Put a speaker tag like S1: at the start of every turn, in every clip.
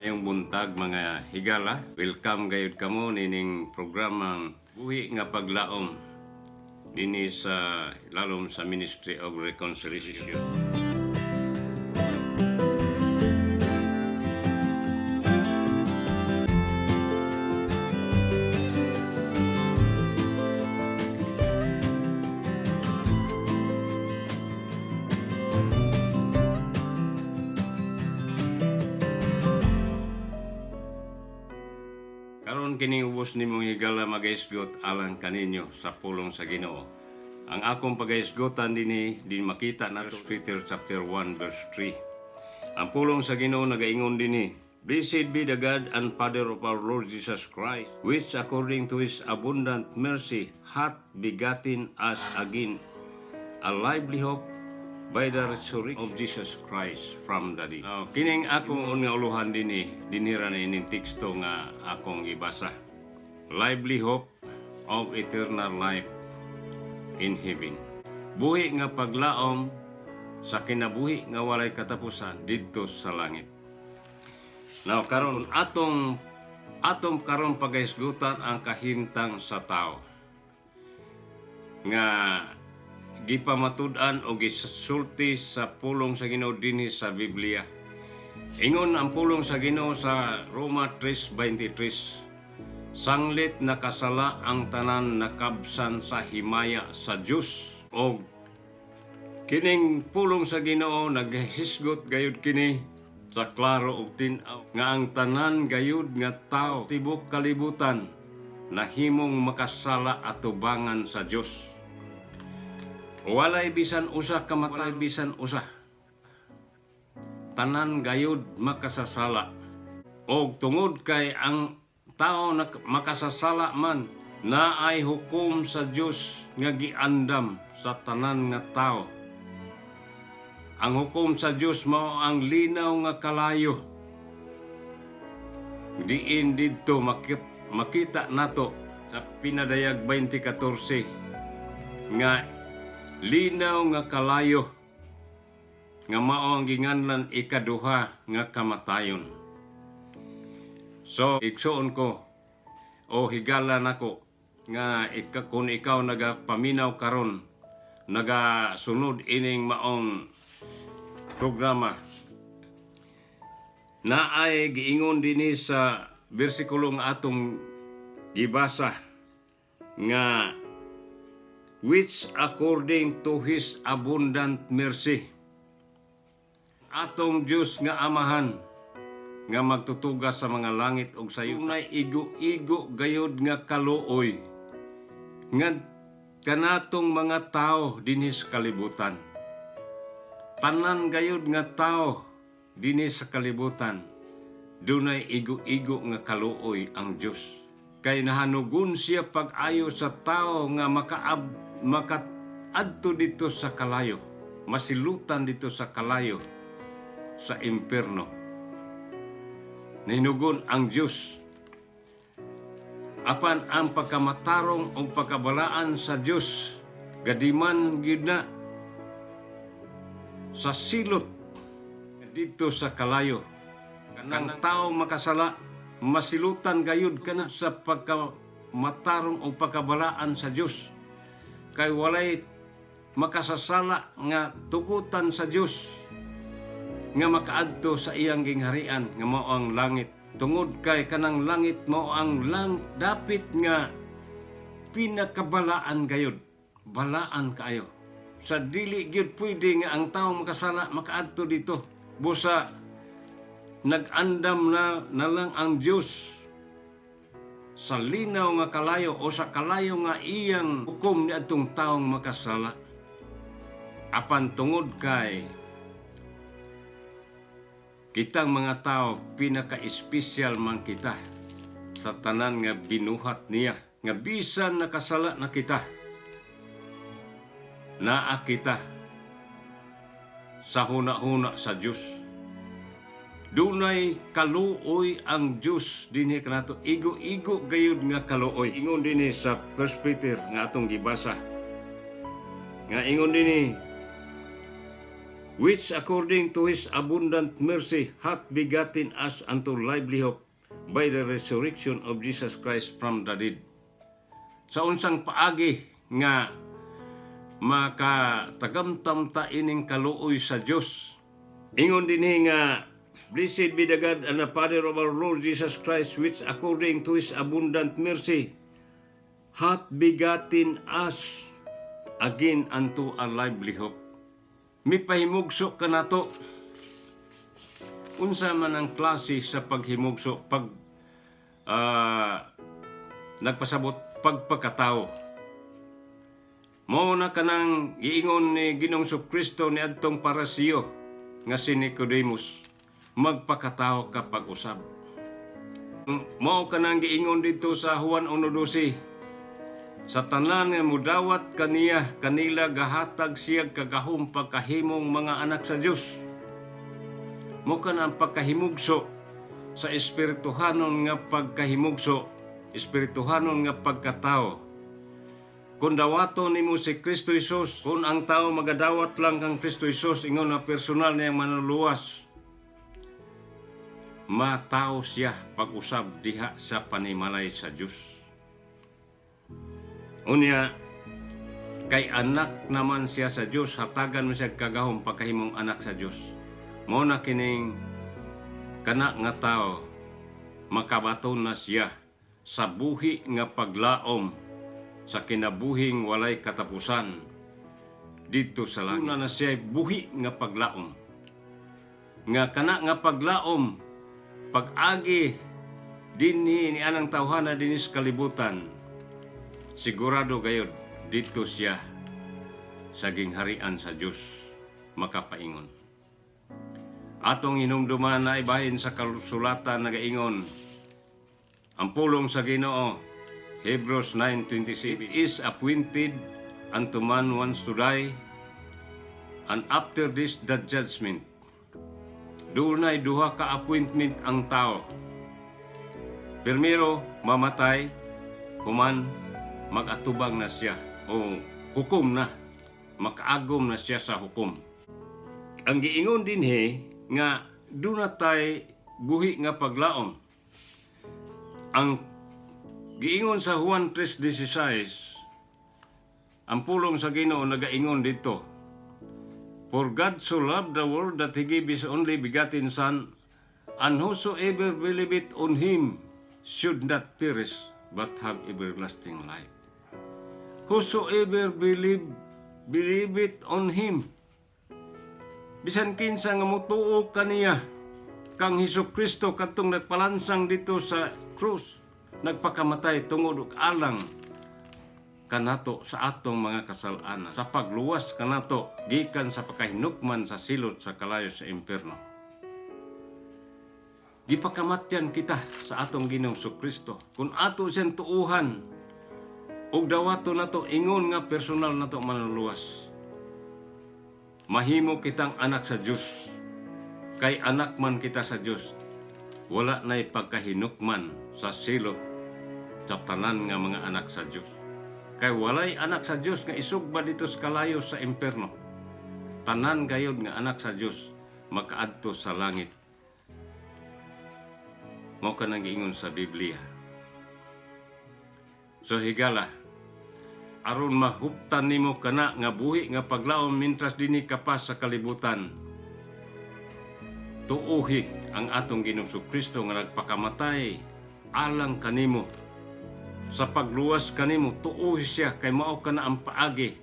S1: Ngayong buntag mga higala, welcome gayud kamo nining programang buhi nga paglaom dinhi sa lalom sa Ministry of Reconciliation. Karon kining ubos nimong higala magaisgot alang kaninyo sa pulong sa Ginoo. Ang akong pagaisgotan din makita na 1 Peter chapter 1 verse 3. Ang pulong sa Ginoo nagaingon dinhi, Blessed be the God and Father of our Lord Jesus Christ, which according to His abundant mercy hath begotten us again a lively hope by the resurrection of Jesus Christ from the dead. Kining akong nga uluhan dinhira na ining teksto nga akong ibasa. Lively hope of eternal life in heaven. Buhi nga paglaom sa kinabuhi nga walay katapusan didto sa langit. Now karon atong karon pagahisgutan ang kahimtang sa tao nga gipamatud-an o gisulti sa pulong sa Ginoo dinhi sa Biblia. Ingon ang pulong sa Ginoo sa Roma 3:23. Sanglit nakasala ang tanan nakabsan sa himaya sa Dios. O kining pulong sa Ginoo naghisgot gayud kini sa klaro ug tin-aw nga ang tanan gayud nga tao tibok kalibutan nahimong makasala atubangan sa Dios. Walay bisan usa kamatay bisan usa. Tanan gayud makasasala. Og tungod kay ang tao na makasasala man, naay hukom sa Dios nga giandam sa tanan nga tao. Ang hukom sa Dios mao ang linaw nga kalayo. Diin didto makita nato sa Pinadayag 20:14 nga linaw nga kalayo nga mao ang ginganlan ikaduha nga kamatayon. So igsuon ko o higala nako nga kung ikaw nagapaminaw karon nagasunod ining maong programa, naay giingon dinhi sa bersikulo nga atong gibasa nga which according to His abundant mercy, atong Diyos nga amahan nga magtutugas sa mga langit ug sa yunay igo-igo gayud nga kaluoy nga kanatong mga tao dinhi sa kalibutan. Tanan gayud nga tao dinhi sa kalibutan dunay igo-igo nga kaluoy ang Dios. Kay nahanugon siya pag-ayo sa tao nga makaadto dito sa kalayo, masilutan dito sa kalayo sa impierno. Nahinugon ang Dios apan ang pagkamatarong o pagkabalaan sa Dios gadiman gyud na sa silot dito sa kalayo. Kanang tao makasala, masilutan gayud kana sa pagkamatarong o pagkabalaan sa Dios. Kay walay makasasala nga tugutan sa Dios nga makaadto sa iyang gingharian nga mao ang langit. Tungod kay kanang langit mao ang dapit nga pinakabalaan gayud. Balaan kaayo. Sa dili gyud pwede nga ang tawo makasala makaadto dito. Busa nag-andam na lang ang Dios sa linaw nga kalayo o sa kalayo nga iyang hukom ni atong taong makasala. Apan tungod kay kitang mga tao pinaka-espesyal man kita sa tanan nga binuhat niya nga bisan nakasala na kita, naa kita sa huna-huna sa Dios. Dunay kaluoy ang Dios dinhi kanato, igo-igo gayud nga kaluoy. Ingon dinhi sa 1 Peter nga atong gibasa nga ingon dinhi, which according to His abundant mercy hath begotten us unto lively hope by the resurrection of Jesus Christ from the dead. Sa unsang paagi nga makatagamtam ta ining kaluoy sa Dios. Ingon dinhi nga, blessed be the God and the Father of our Lord Jesus Christ, which according to His abundant mercy hath begotten us again unto a lively hope. Mipahimugso ka nato. Unsa man ang klase sa paghimugso, nagpasabot pagpakatao. Mao na kanang giingon ni Ginoong Kristo ni adtong parasiyo nga si Nicodemus, magpakatao ka pag-usab. Mao kanang giingon dito sa Juan 1:12, sa tanan nga mudawat kanila gahatag siya kagahom pagkahimong mga anak sa Dios. Mo kanang pagkahimugso sa espirituhanon nga pagkahimugso, espirituhanon nga pagkatao. Kung dawaton nimo si Kristo Jesus, kung ang tao magadawat lang kang Kristo Jesus, ingon na personal niyang manuluwas, matao siya pag-usab diha sa panimalay sa Dios. Unya, kay anak naman siya sa Dios, hatagan mo siya kagahom pagkahimong anak sa Dios. Mao na kining kana nga tao, makabaton na siya sa buhi nga paglaom sa kinabuhing walay katapusan dito sa langit. Una na siya buhi nga paglaom. Nga kana nga paglaom, pag-agi dinhi ni anang tawhana dinis kalibutan, sigurado gayud dito siya sa gingharian sa Dios makapaingon. Atong hinumduman na ibahin sa kasulatan nagaingon, ang pulong sa Ginoo, Hebrews 9:26, it is appointed unto man once to die, and after this the judgment. Dunay duha ka appointment ang tao. Primero, mamatay, human magatubang na siya o hukom na, makaagom na siya sa hukom. Ang giingon dinhi nga dunay buhi nga paglaom. Ang giingon sa Juan 3:16, ang pulong sa Ginoo nagaingon dito, for God so loved the world that He gave His only begotten Son, and whosoever believeth on Him should not perish, but have everlasting life. Whosoever believeth on Him, bisan kinsa nga motuo kaniya kang Hesukristo katong nagpalansang dito sa krus, nagpakamatay tungod og alang kanato sa atong mga kasalanan, sa pagluwas kanato gikan sa pagkahinukman sa silot sa kalayo sa impierno. Gipakamatyan kita sa atong Ginoong Kristo. Kung ato siyang tuuhan og dawato nato ingon nga personal nato manuluwas, mahimo kitang anak sa Dios. Kay anak man kita sa Dios, wala na'y pagkahinukman sa silot sa tanan nga mga anak sa Dios. Kay walay anak sa Dios nga isugba dito sa kalayo sa impierno. Tanan gayud nga anak sa Dios makaadto sa langit. Mao kanang giingon sa Biblia. So higala, aron mahuptan nimo kana nga buhi nga paglaom mintras dinhi kapas sa kalibutan, tuuhi ang atong Ginoong Kristo nga nagpakamatay alang kanimo. Sa pagluwas kanimo, tuuhi siya kay mao kana ang paagi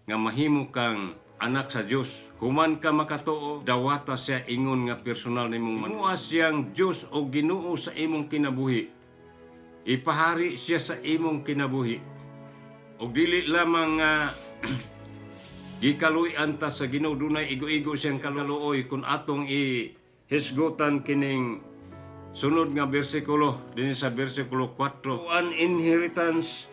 S1: nga mahimo kang anak sa Dios. Human ka makatuo, dawata siya ingon nga personal nimong manuwa siyang Dios o Ginoo sa imong kinabuhi. Ipahari siya sa imong kinabuhi. O dili lamang gikaluy-an ta sa Ginoo, dunay igo-igo siyang kaluoy kung atong ihisgutan kining sunod nga bersikulo din sa bersikulo 4. An inheritance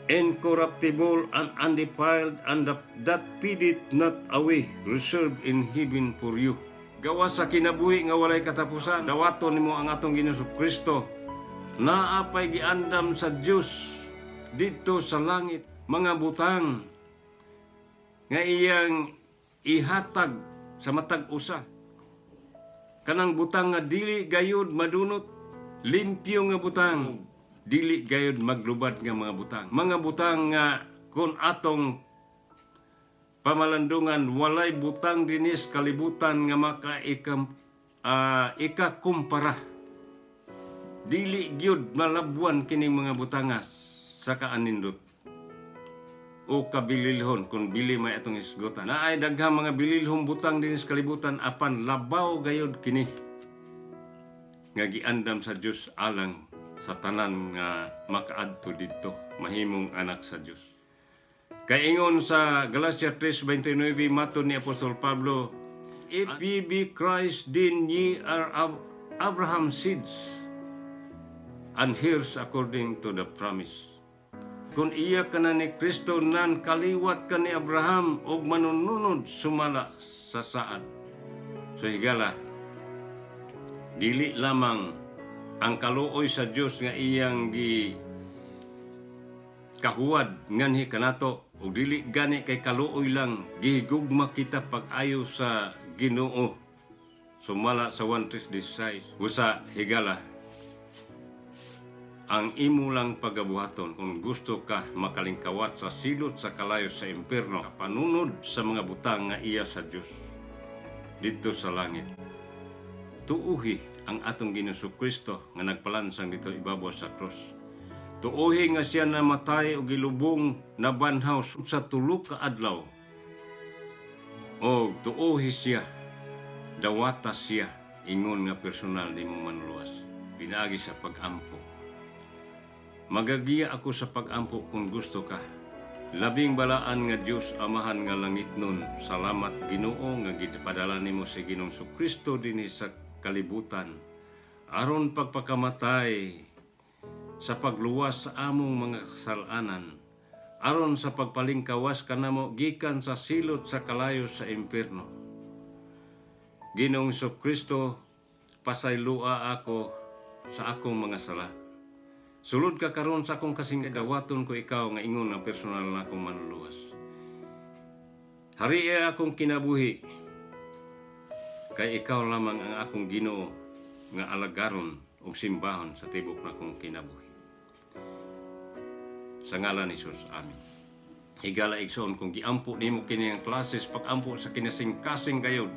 S1: incorruptible and undefiled, and that fadeth not away, reserved in heaven for you. Gawa sa kinabuhi nga walay katapusan, dawaton nimo ang atong Ginoong Kristo. Naapay giandam sa Dios dito sa langit mga butang nga iyang ihatag sa matag usa. Kanang butang nga dili gayud madunot, limpyo nga butang, dili gayud maglubad nga mga butang. Mga butang nga kung atong pamalandungan walay butang dinis kalibutan nga ikakumpara. Dili gyud malabwan kining mga butangas sa kaanindot o kabililhon kung bili may atong isgutan. Naay daghang mga bililhong butang dinis kalibutan apan labaw gayud kini nga giandam sa Dios alang sa tanan nga makaadto didto mahimong anak sa Dios. Kay ingon sa Galatia 3:29 matud ni Apostol Pablo, if ye be Christ, then ye are of Abraham's seeds, and heirs according to the promise. Kung iya ka na ni Kristo nan kaliwat ka ni Abraham og manununod sumala sa saad. So higala, dili lamang ang kaluoy sa Dios nga iyang kahuwad nganhi kanato ug dili gani kay kaluoy lang gihigugma kita pag-ayo sa Ginoo sumala sa 1:16 usa higala ang imo lang pagabuhaton kung gusto ka makalingkawat sa silot sa kalayo sa impierno panunod sa mga butang nga iya sa Dios dito sa langit. Tuuhi ang atong Ginoong Kristo nga nagpalansang dito ibabaw sa cross. Tuuhi nga siya namatay o gilubong na banhaw sa 3 ka adlaw. O tuuhi siya, dawata siya, ingon nga personal di mo manluwas. Pinaagi sa pag-ampo. Magagiya ako sa pag-ampo kung gusto ka. Labing balaan nga Dios Amahan nga langit nun. Salamat Ginoo nga gipadala nimo si Ginoong Kristo dinhi sa kalibutan. Aron pagpakamatay sa pagluwas sa among mga kasalanan, aron sa pagpalingkawas kanamo gikan sa silot sa kalayo sa impierno. Ginoong Kristo, pasaylua ako sa akong mga sala. Sulod ka karon sa akong kasing dawaton ko ikaw nga ingon nga personal na akong manluluwas. Hariya akong kinabuhi, kay ikaw lamang ang akong Ginoo nga alagaron o simbahon sa tibok na akong kinabuhi. Sa ngalan ni Jesus, amen. Higala igsoon kung giampo nimo kini ang klases pag-ampo sa kinasing-kasing gayod.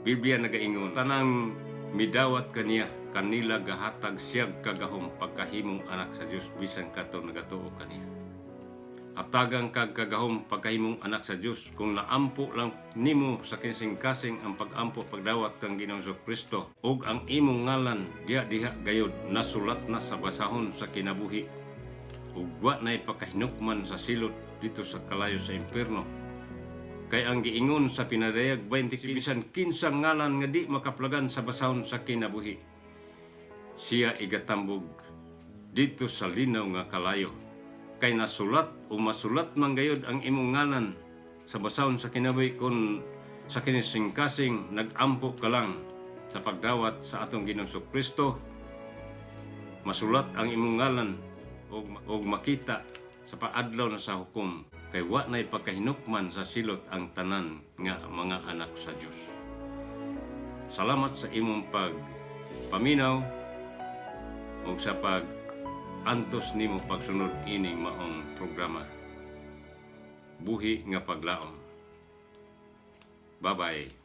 S1: Biblia nagaingon, tanang midawat kaniya kanila gahatag siyag kagahom pagkahimong anak sa Dios bisan kadto nagatuo kaniya. Hatagang kag kagahom pagkahimong anak sa Dios kung naampo lang nimo sa kasing-kasing ang pag-ampo pagdawat kang Ginoong Kristo ug ang imong ngalan diha gayod nasulat na sa basahon sa kinabuhi ug wa nay pagkahinukman sa silot dito sa kalayo sa impierno. Kay ang giingon sa pinadayag 20 bisan kinsang ngalan nga di makaplagan sa basahon sa kinabuhi, siya igatambog dito sa linaw nga kalayo. Kay nasulat o masulat man gayod ang imong ngalan sa basahon sa kinabuhi kung sa kinising-kasing nag-ampo ka lang sa pagdawat sa atong Ginoong Kristo. Masulat ang imong ngalan og makita sa paadlaw na sa hukom. Kay wa nay pagkahinukman sa silot ang tanan nga mga anak sa Dios. Salamat sa imong pagpaminaw o sa antos nimo pagsunod ining maong programa. Buhi nga paglaom. Bye-bye.